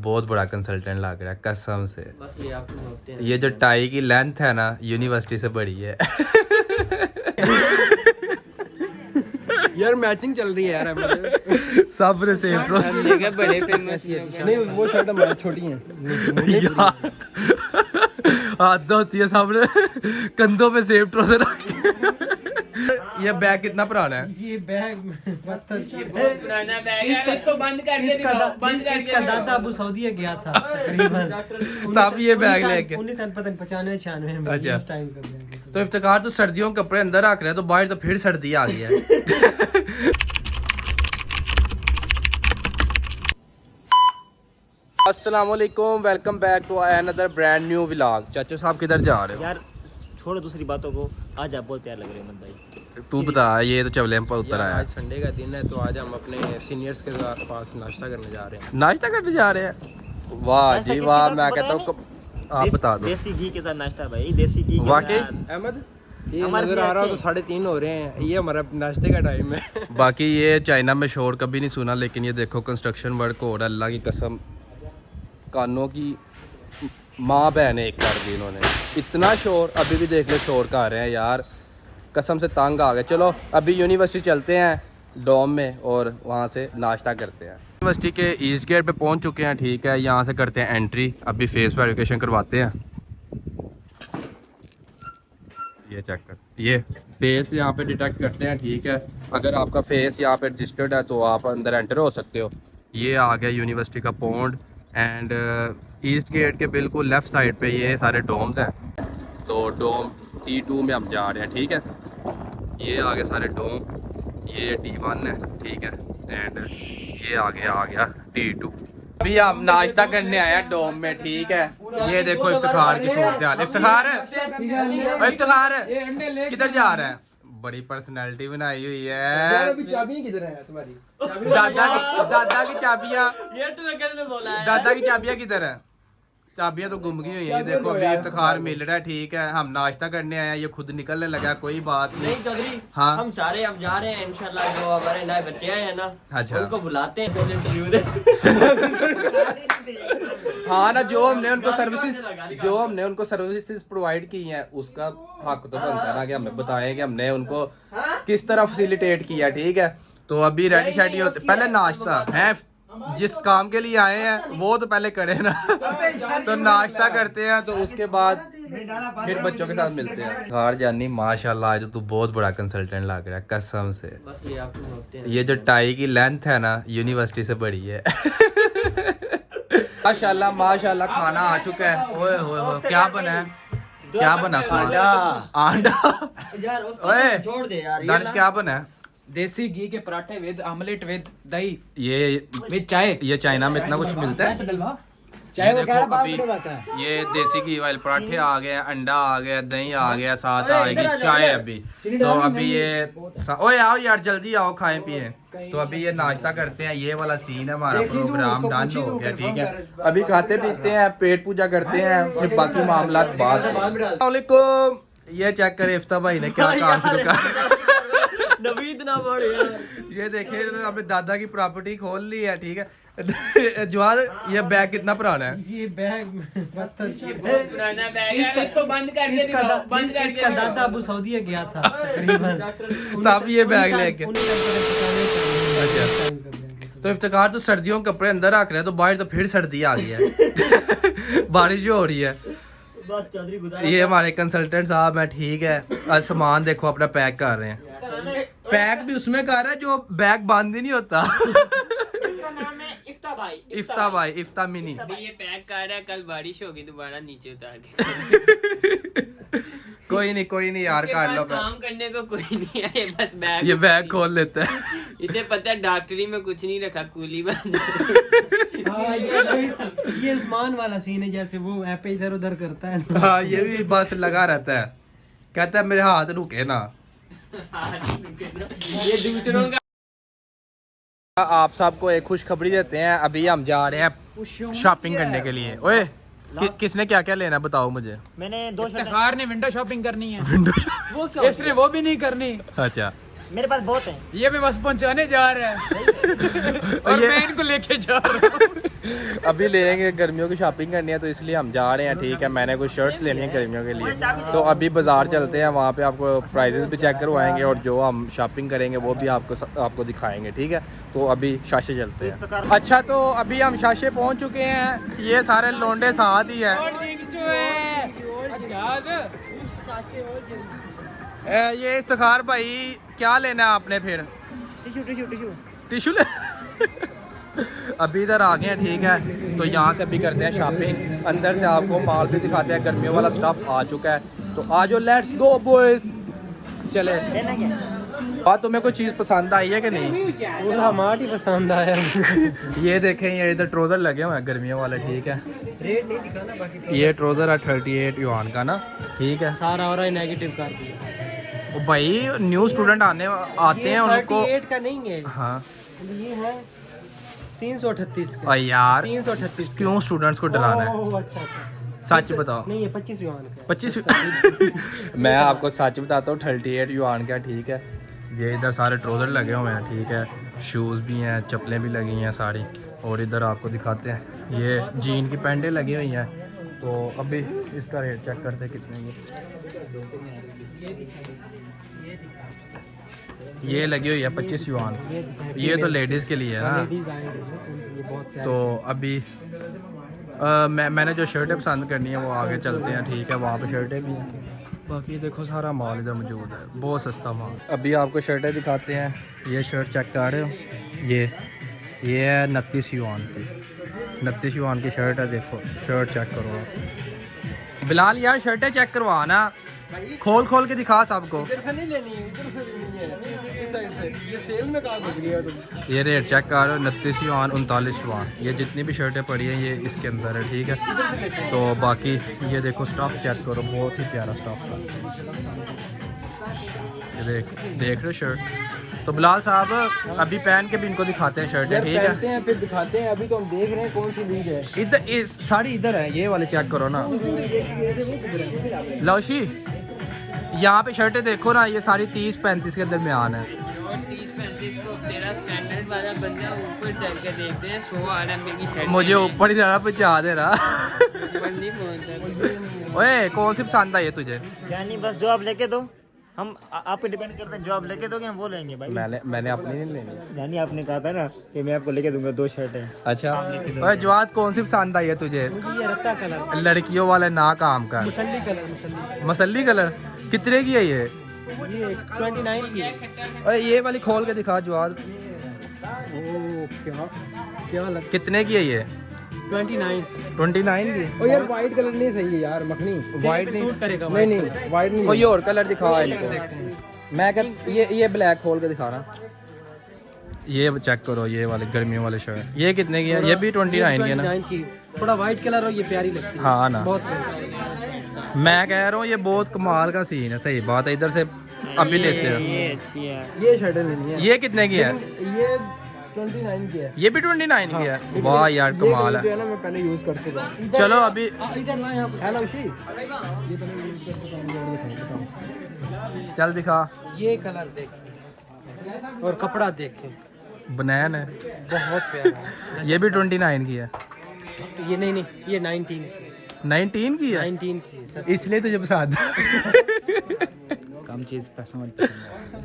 बहुत बड़ा कंसल्टेंट लग रहा है कसम से। बस ये आपको होते हैं। ये जो टाई की लेंथ है ना यूनिवर्सिटी से बड़ी है। यार मैचिंग चल रही है यार हमारे। सब ने सेम प्रोसेस। देखा बड़े फेमस नहीं वो शर्ट हमारी छोटी है। हाथ होती है सबने कंधों पे सेम ट्राउजर रखे। ये बैग कितना पुराना है? ये बैग बहुत पुराना बैग है, इसको बंद कर दिया, दिखाओ, बंद कर इसका दिया। दादा अबू सऊदीया गया था तकरीबन। तब ये बैग लेके 1995 में अच्छा। उस टाइम का बैग है। तो इफ्तिखार तो सर्दियों के कपड़े अंदर रख रहे हैं तो बाहर तो फिर सर्दी आ गई है। अस्सलामुअलैकुम, welcome back to another brand new vlog. चाचा साहब किधर जा रहे हो? यार छोड़ो दूसरी बातों को, आज आप बहुत प्यार लग रहे हो अहमद भाई। तू बता, ये तो चवले पर उतर आया। आज संडे का दिन है तो आज हम अपने सीनियर्स के पास नाश्ता करने जा रहे हैं। नाश्ता करने जा रहे हैं? वाह नाश्ता जी किसके वाह। साथ मैं पता कहता है हूँ आप बता दो। देसी घी के साथ नाश्ता भाई, देसी घी के वाकई? साथ। अहमद ये हमारे नजर से आ रहा हो तो अच्छे। 3:30 हो रहे हैं। ये हमारा नाश्ते का टाइम है। बाकी ये चाइना में शोर कभी नहीं सुना, लेकिन ये देखो कंस्ट्रक्शन वर्क हो रहा है। अल्लाह की कसम कानों की माँ बहन एक कर दी इन्होंने। इतना शोर, अभी भी देख लो शोर कर रहे हैं यार, कसम से तंग आ गए। चलो अभी यूनिवर्सिटी चलते हैं डोम में और वहाँ से नाश्ता करते हैं। यूनिवर्सिटी के ईस्ट गेट पे पहुँच चुके हैं, ठीक है। यहाँ से करते हैं एंट्री, अभी फेस वेरिफिकेशन करवाते हैं। ये चेक कर, ये फेस यहाँ पे डिटेक्ट करते हैं, ठीक है। अगर आपका फेस यहाँ पे रजिस्टर्ड है तो आप अंदर एंटर हो सकते हो। ये आ गया यूनिवर्सिटी का पॉन्ड एंड ईस्ट गेट के बिल्कुल लेफ़्ट साइड पे ये सारे डोम्स हैं। तो डोम T2 में हम जा रहे हैं, ठीक है। ये आ गए सारे डोम, ये T1 है, ठीक है। एंड ये आ गया T2। अभी हम नाश्ता करने आए हैं डोम में, ठीक है। ये देखो इफ्तिखार की सूरत हाल। इफ्तिखार किधर जा रहा है? बड़ी पर्सनैलिटी बनाई हुई है। अभी चाबियां किधर हैं तुम्हारी? दादा की चाबियां, ये तुम्हें किसने बोला है? दादा की चाबियां किधर है? चाबियां तो गुम गई हुई है। ये देखो अभी इफ्तिखार मिल रहा है, ठीक है। हम नाश्ता करने आए हैं, ये खुद निकलने लगा, कोई बात नहीं। नहीं चौधरी, हाँ। हम सारे अब जा रहे हैं इंशाल्लाह। जो हमारे नए बच्चे आए हैं ना, अच्छा। उनको बुलाते हैं, पहले इंटरव्यू दे। हाँ ना, जो हमने उनको सर्विसेज प्रोवाइड की हैं उसका हक तो बनता है ना कि हमें बताएं कि हमने उनको किस तरह फैसिलिटेट किया, ठीक है। तो अभी रेडी शेडी होते, पहले नाश्ता है। जिस काम के लिए आए हैं वो तो पहले करें ना। तो नाश्ता करते हैं, तो उसके बाद फिर बच्चों के साथ मिलते हैं। घर जानी माशाल्लाह, आज तो तू बहुत बड़ा कंसल्टेंट लग रहा है कसम से। बस ये आपको होते हैं। ये जो टाई की लेंथ है ना यूनिवर्सिटी से बड़ी है। माशाल्लाह माशाल्लाह, खाना आ चुका है। ओए होए होए, क्या बना है? क्या बना? अंडा। यार उसको ओए छोड़ दे यार। दर्ज क्या बना है? देसी घी के पराठे विद ऑमलेट विद दही ये विद चाय। ये चाइना में इतना कुछ मिलता है? चाय वो देखो कह रहा अभी बात है। ये देसी घी वाले पराठे आ गए, अंडा आ गया, दही आ गया, साथ आएगी चाय। अभी तो अभी ये ओए आओ यार, जल्दी आओ, खाएं पिए। तो अभी ये नाश्ता करते हैं। ये वाला सीन है, हमारा प्रोग्राम डन हो गया, ठीक है। अभी खाते पीते हैं, पेट पूजा करते हैं, फिर बाकी मामला बाद में। ये चेक करे इफ्ता भाई ने क्या काम शुरू कर। नवीद ना बोल यार। ये देखिए अपने दादा की प्रॉपर्टी खोल ली है, ठीक है। जवाद, ये बैग कितना पुराना है? ये बैग ये बहुत पुराना बैग है, इसको बंद कर दिया, दिखाओ, बंद कर इसका दिया। दादा अबू सऊदीया गया था तकरीबन। तब ये बैग लेके। 1995 अच्छा। तो इफ्तिखार तो सर्दियों के कपड़े अंदर रख रहे हैं तो बाहर तो फिर सर्दी आ गई है। बारिश जो हो रही है। बस चौधरी गुदा। ये हमारे कंसल्टेंट साहब हैं, ठीक है। आज सामान देखो अपना पैक कर रहे हैं। पैक भी उसमें कर रहा है जो बैग बंद ही नहीं होता। इसका नाम है इफ्ता भाई। इफ्ता भाई, इफ्ता मिनी। अभी ये पैक कर रहा है, कल बारिश होगी दोबारा नीचे उतार के। कोई नहीं यार, इसके कर लो पास काम करने को कोई नहीं है, ये बस बैग। ये बैग खोल लेता है। इसे पता है डॉक्टरी में कुछ नहीं रखा, कूली बन। हाँ, ये उस्मान वाला सीन है, जैसे वो ऐप पे इधर उधर करता है। हाँ, ये भी बस लगा रहता है, कहता है मेरे हाथ रुके ना। ये दूसरों का। आप सबको एक खुशखबरी देते हैं। अभी हम जा रहे हैं शॉपिंग करने के लिए। ओए किसने क्या क्या लेना है बताओ मुझे। मैंने 2 शर्ट इफ्तिखार ने विंडो शॉपिंग करनी है। विंडो। इसने वो भी नहीं करनी। अच्छा, मेरे पास बहुत है। ये भी बस पहुंचाने जा रहा है और मैं इनको लेके जा रहा हूँ। अभी लेंगे, गर्मियों की शॉपिंग करनी है तो इसलिए हम जा रहे हैं। ठीक है, मैंने कुछ शर्ट्स लेनी है गर्मियों के लिए, तो अभी बाज़ार चलते हैं, वहाँ पे आपको प्राइजेस भी चेक करवाएंगे और जो हम शॉपिंग करेंगे वो भी आपको दिखाएंगे। ठीक है, तो अभी शाशे चलते हैं। अच्छा, तो अभी हम शाशे पहुँच चुके हैं, ये सारे लोंडे साथ ही हैं। ये इफ्तिखार भाई क्या लेना है आपने फिर? टिश्यू ले अभी इधर आ गए हैं। ठीक है, तो यहाँ से अभी करते हैं शॉपिंग, अंदर से आपको माल भी दिखाते हैं। गर्मियों वाला स्टफ आ चुका है, तो आज लेट्स गो बॉयज। चले, बात तुम्हें कोई चीज़ पसंद आई है कि नहीं? हमारी पसंद आया। ये देखें, ये इधर ट्रोज़र लगे हुए हैं गर्मियों वाले। ठीक है, रेट नहीं दिखाना बाकी। ये ट्रोज़र है 38 युआन का ना। ठीक है, सारा और नेगेटिव कर दिया। ओ भाई न्यू स्टूडेंट आते हैं उनको। 38 का नहीं है, हाँ ये है 338 का। भाई यार 338 क्यों स्टूडेंट्स को डराना है? ओह, अच्छा अच्छा। सच बताओ। नहीं, ये 25 युआन का है। 25 मैं आपको सच बताता हूँ, 38 युआन का। ठीक है, ये इधर सारे ट्रोज़र लगे हुए हैं। ठीक है, शूज़ भी हैं, चप्पलें भी लगी हैं सारी, और इधर आपको दिखाते हैं ये जीन की पैंटें लगी हुई हैं। तो अभी इसका रेट चेक करते हैं कितने ये लगी हुई है 25 युआन। ये तो लेडीज़ के लिए है ना। लेडीज आएंगे, ये बहुत प्यारे। तो अभी मैंने जो शर्टें पसंद करनी है वो आगे चलते हैं। ठीक है, वहाँ पे शर्टें भी हैं, बाकी देखो सारा माल इधर मौजूद है, बहुत सस्ता माल। अभी आपको शर्टें दिखाते हैं। ये शर्ट चेक कर रहे हो, ये है 29 युआन की। 29 युआन की शर्ट है, देखो शर्ट चेक करो आप। बिलाल यार शर्टें चेक करवाना, खोल खोल के दिखा सबको। इधर से नहीं लेनी है, इधर से लेनी है, इस साइड से। ये सेल में कहाँ घुस गया तुम? ये रेट चेक कर रहे हो, 29 युआन, 39 युआन। ये जितनी भी शर्टें पड़ी हैं ये इसके अंदर है। ठीक है, तो बाकी ये देखो स्टफ चेक करो, बहुत ही प्यारा स्टफ है। ये देख रहे हो शर्ट। तो बिलाल साहब अभी पहन के भी इनको दिखाते हैं शर्टें। ठीक पहनते है, हैं फिर दिखाते हैं। अभी तो हम देख रहे हैं कौन सी लीड है। इधर इस साड़ी इधर है, ये वाले चेक करो ना। लौशी यहाँ पे शर्टें देखो ना, ये सारी 30-35 के दरमियान है। और 30-35 को तेरा स्टैंडर्ड वाला बंदा ऊपर चढ़ के देखते हैं 100 RMB की शर्ट। मुझे ऊपर ही ज़्यादा पहुँचा दे रहा। ऊपर नहीं पहुंचता। ओए कौन सी पसंद आई है तुझे? यानी बस जो आप लेके दो, हम आप पे डिपेंड करते हैं। जो आप लेके दोगे हम वो लेंगे भाई। मैंने अपनी नहीं लेनी। यानी आपने कहा था ना कि मैं आपको लेके दूंगा 2 शर्टें। अच्छा, ओए जवाद कौन सी पसंद आई है तुझे? ये रत्ता कलर, लड़कियों वाले ना काम कर। मसल्ली कलर, मसल्ली कलर कितने की है ये? ये 29 की है। अरे ये वाली खोल के दिखा जवाद, ओ क्या लग कितने की है ये? 29। 29 की। ओ यार वाइट कलर नहीं सही है यार, मखनी वाइट नहीं सूट करेगा। नहीं वाइट नहीं। कोई और कलर दिखा इनको। मैं कह ये ब्लैक खोल के दिखाना। ये चेक करो, ये वाले गर्मियों वाले शर्ट, ये कितने की है? ये भी 29 की है ना? 29 की। थोड़ा वाइट कलर हो, ये प्यारी लगती है। हाँ ना, बहुत मैं कह रहा हूँ ये बहुत कमाल का सीन है। सही बात है, इधर से अभी लेते हैं। ये अच्छी है। ये शर्टें लेनी है। ये कितने की है? ये 29 की है। ये भी 29 की है। वाह यार कमाल जो है। है ना, मैं पहले यूज कर चुका हूँ। चलो अभी इधर ना, यहाँ पे हेलो शी, ये पहले यूज कर चुका हूँ। चल दिखा। ये कलर देखें और कपड़ा देखें, बनैन है, बहुत प्यारा है। ये भी 29 की है। ये नहीं, ये 19 की है। 19 की है, 19 की है। इसलिए तुझे पसंद। कम चीज पैसा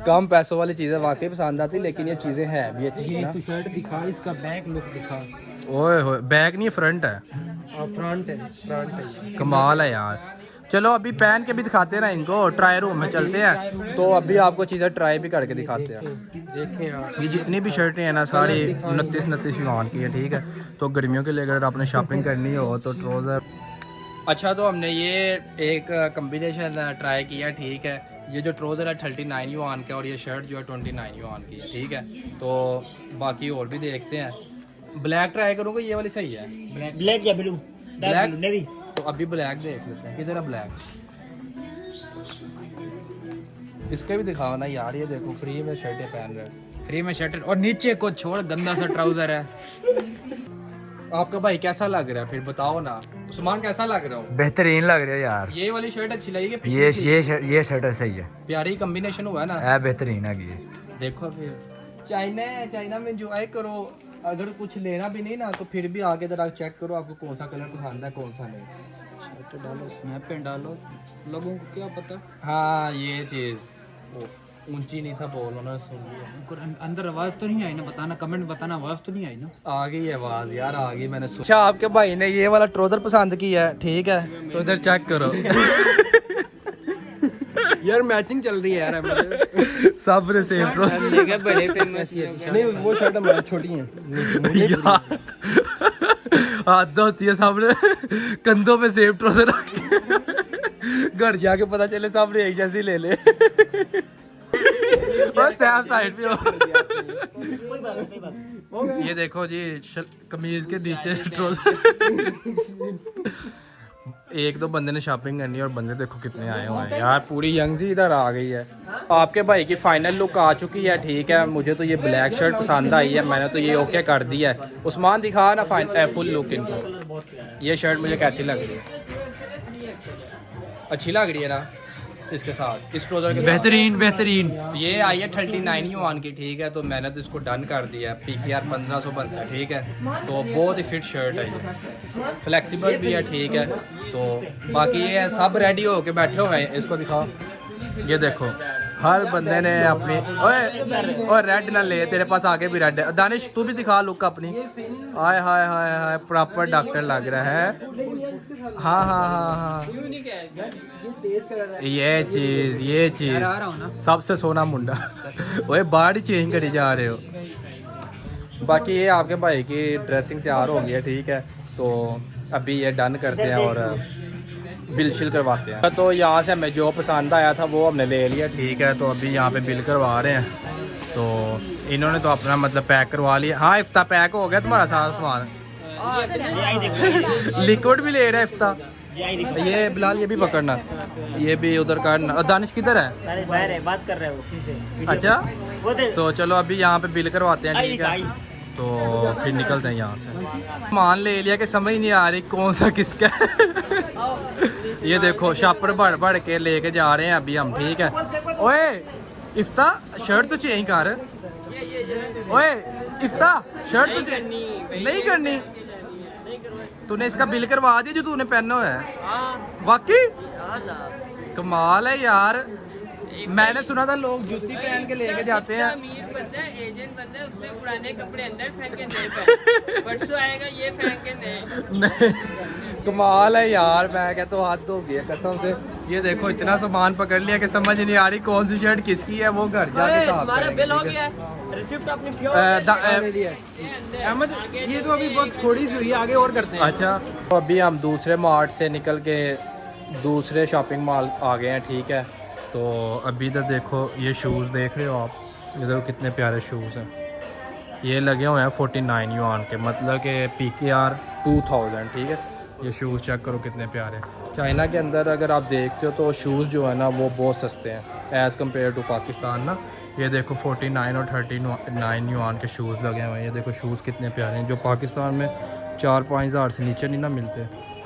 कम पैसों वाली चीज़ें वाकई पसंद आती, लेकिन ये चीज़ें हैं भी अच्छी ये ना। तू शर्ट दिखा, इसका बैक लुक दिखा। ओए होए, बैक नहीं फ्रंट है, फ्रंट है, फ्रंट है। कमाल है यार। चलो अभी पहन के भी दिखाते हैं ना इनको, ट्राई रूम में चलते हैं, तो अभी आपको चीज़ें ट्राई भी करके दिखाते हैं। देखें आप, ये जितनी भी शर्टें हैं ना सारी 29 युआन की है। ठीक है, तो गर्मियों के लिए अगर आपने शॉपिंग करनी हो तो ट्राउज़र। अच्छा, तो हमने ये एक कम्बिनेशन ट्राई किया। ठीक है, ये जो ट्राउज़र है 39 युआन का और ये शर्ट जो है 29 युआन की है। ठीक है, तो बाकी और भी देखते हैं। ब्लैक ट्राई करूँगा, ये वाली सही है। ब्लैक या ब्लू? Black navy. तो अभी ब्लैक देख लेते हैं, किधर है ब्लैक? इसके भी दिखाओ ना यार, ये देखो फ्री में शर्टें पहन रहे हैं। फ्री में शर्ट और नीचे को छोड़ गंदा सा ट्राउजर है। आपका भाई कैसा लग रहा है फिर बताओ ना। उस्मान कैसा लग रहा हूँ? बेहतरीन लग रहा है यार। ये वाली शर्ट अच्छी लगी कि पिछली थी? ये शर्ट सही है, प्यारी कॉम्बिनेशन हुआ है ना। है बेहतरीन है ये। देखो फिर चाइना में एंजॉय करो। अगर कुछ लेना भी नहीं ना तो फिर भी आगे जरा चेक करो आपको कौन सा कलर पसंद है कौन सा नहीं। तो डालो स्नैप पे डालो, लोगों को क्या पता। हाँ ये चीज़ ऊंची नहीं था बोल, उन्होंने सुन लिया। अंदर आवाज तो नहीं आई ना, बताना कमेंट बताना, आवाज तो नहीं आई ना। आ गई आवाज यार, आ गई मैंने सुन। अच्छा आपके भाई ने ये वाला ट्राउजर पसंद किया है, ठीक है तो इधर चेक करो। यार मैचिंग चल रही है यार हमारे। सब ने सेम ट्राउजर। बड़े फेमस नहीं वो शर्ट हमारी छोटी है। आदत होती है सबने कंधों पे सेम ट्राउजर घर जाके पता चले सबने एक जैसी ले ले। और सेम साइड पे हो। ये देखो जी कमीज के नीचे ट्राउजर। एक दो बंदे ने शॉपिंग करनी है और बंदे देखो कितने आए हुए हैं यार। पूरी यंग सी इधर आ गई है। आपके भाई की फाइनल लुक आ चुकी है, ठीक है। मुझे तो ये ब्लैक शर्ट पसंद आई है, मैंने तो ये ओके कर दिया है। उस्मान दिखा ना फुल लुक इनको। ये शर्ट मुझे कैसी लग रही है? अच्छी लग रही है ना इसके साथ, इस ट्राउजर के साथ? बेहतरीन। ये आई है 39 युआन की, ठीक है। तो मैंने तो इसको डन कर दिया है। PKR 1500 बनता है, ठीक है। तो बहुत ही फिट शर्ट है ये, फ्लेक्सिबल भी है, ठीक है। तो बाकी ये सब रेडी हो के बैठे हुए हैं। इसको दिखाओ, ये देखो हर बंदे ने अपनी ओए रेड ना ले, तेरे पास आगे भी रेड है। दानिश तू भी दिखा लुक अपनी। हाय हाय हाय हाय प्रॉपर डॉक्टर लग रहा है। हाँ हाँ हाँ हाँ ये चीज सबसे सोना मुंडा। ओए बाढ़ चेंज करी जा रहे हो। बाकी ये आपके भाई की ड्रेसिंग तैयार हो गई है, ठीक है। तो अभी ये डन करते हैं और बिल शिल करवाते हैं। तो यहाँ से हमें जो पसंद आया था वो हमने ले लिया, ठीक है। तो अभी यहाँ पे बिल करवा रहे हैं। तो इन्होंने तो अपना मतलब पैक करवा लिया। हाँ इफ्ता पैक हो गया तुम्हारा सारा सामान। लिक्विड भी ले रहा है इफ्ता। ये बिलाल ये भी पकड़ना, ये भी उधर काटना। दानिश किधर है? अरे बाहर है, बात कर रहे हो। अच्छा वो दे। तो चलो अभी यहाँ पे बिल करवाते हैं, ठीक है। तो फिर निकलते हैं यहाँ से। मान ले लिया कि समझ नहीं आ रही कौन सा किसका है। ये देखो शॉपर बढ़ के लेके जा रहे हैं अभी हम, ठीक है। ओए इफ्ता शर्ट तो चेंज कर। ओए इफ्ता शर्ट तो नहीं करनी। तूने इसका बिल करवा दिया जो तूने पहना हुआ है? वाकई कमाल है यार। मैंने सुना था लोग जूती पहन के लेके जाते हैं। अमीर बंदा है, एजेंट बंदा है, उसने पुराने कपड़े अंदर फेंक के नहीं पहने। परसों आएगा ये फेंक के नहीं। कमाल है यार। मैं कहता हूँ हाथ धो गया कसम से। ये देखो इतना सामान पकड़ लिया कि समझ नहीं आ रही कौन सी शर्ट किसकी है। वो घर जाके साफ करेंगे। रिसिप्ट आपने अहमद ये तो अभी बहुत थोड़ी सी हुई है, आगे और करते हैं। अच्छा तो अभी हम दूसरे मार्ट से निकल के दूसरे शॉपिंग मॉल आ गए हैं, ठीक है। तो अभी इधर देखो ये शूज़ देख रहे हो आप, इधर कितने प्यारे शूज़ हैं। ये लगे हुए हैं 49 युआन के, मतलब कि PKR 2000, ठीक है। ये शूज़ चेक करो कितने प्यारे। चाइना के अंदर अगर आप देखते हो तो शूज़ जो है ना वो बहुत सस्ते हैं एज़ कम्पेयर टू पाकिस्तान ना। ये देखो 49 और 39 युआन के शूज़ लगे हुए हैं। ये देखो शूज़ कितने प्यारे हैं, जो पाकिस्तान में 4-5 हज़ार से नीचे नहीं ना मिलते।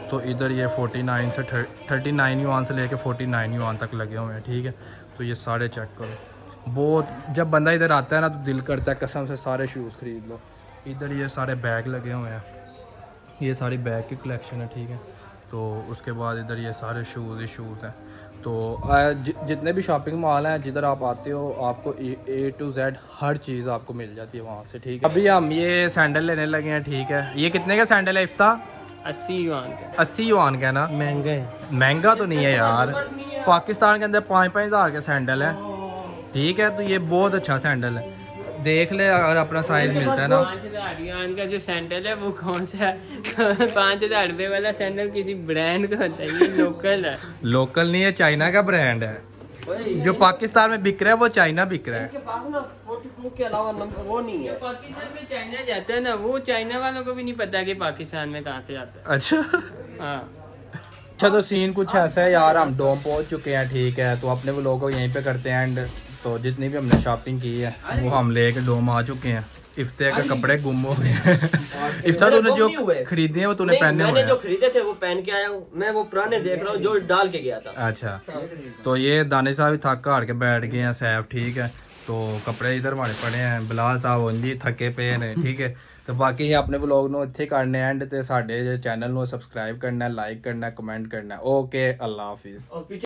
तो इधर ये 49 से 39 युआन से लेके 49 युआन तक लगे हुए हैं, ठीक है। तो ये सारे चेक करो। बहुत जब बंदा इधर आता है ना तो दिल करता है कसम से सारे शूज़ ख़रीद लो। इधर ये सारे बैग लगे हुए हैं, ये सारी बैग की कलेक्शन है, ठीक है। तो उसके बाद इधर ये सारे शूज़ हैं। तो जितने भी शॉपिंग मॉल हैं जिधर आप आते हो आपको A to Z हर चीज़ आपको मिल जाती है वहाँ से, ठीक है। अभी हम ये सैंडल लेने लगे हैं, ठीक है। ये कितने का सैंडल है इफ्ता? 80 युआन का। 80 युआन का ना? महंगा है। महंगा तो नहीं है यार, पाकिस्तान के अंदर 5-5 हज़ार का सैंडल है, ठीक है। तो ये बहुत अच्छा सैंडल है, देख ले अगर अपना साइज मिलता है ना। 5000 युआन का जो सैंडल है वो कौन सा है? 5000 रुपये वाला सैंडल किसी ब्रांड का होता है, ये लोकल है। लोकल नहीं है, चाइना का ब्रांड है। जो पाकिस्तान में बिक रहा है वो चाइना बिक रहा है। 42 के अलावा नंबर वो नहीं है। पाकिस्तान में चाइना जाता है ना, वो चाइना वालों को भी नहीं पता कि पाकिस्तान में कहाँ से जाता है। अच्छा हाँ अच्छा तो सीन कुछ ऐसा है यार, हम डोम पहुंच चुके हैं, ठीक है। तो अपने व्लॉग को यहीं पे करते हैं एंड तो जितनी भी हमने शॉपिंग की है वो हम लेके डोम आ चुके हैं। इफ्ते के कपड़े गुम हो गए हैं। इफ्ता तूने जो खरीदे हैं वो तूने पहने हुए मैंने जो हैं? खरीदे थे वो पहन के आया हूँ, मैं वो पुराने देख रहा हूँ जो डाल के गया था। अच्छा, तो ये दानिश साहब थक हार के बैठ गए हैं सैफ, ठीक है। तो कपड़े इधर हमारे पड़े हैं, बिलाल साहब उंजी थके पे ने, ठीक है। तो बाकी अपने व्लॉग ਨੂੰ ਇੱਥੇ ਕਰਨੇ ਐਂਡ ਤੇ ਸਾਡੇ ਚੈਨਲ ਨੂੰ ਸਬਸਕ੍ਰਾਈਬ ਕਰਨਾ, ਲਾਈਕ ਕਰਨਾ, ਕਮੈਂਟ ਕਰਨਾ। ਓਕੇ, ਅੱਲਾ ਹਾਫਿਜ਼।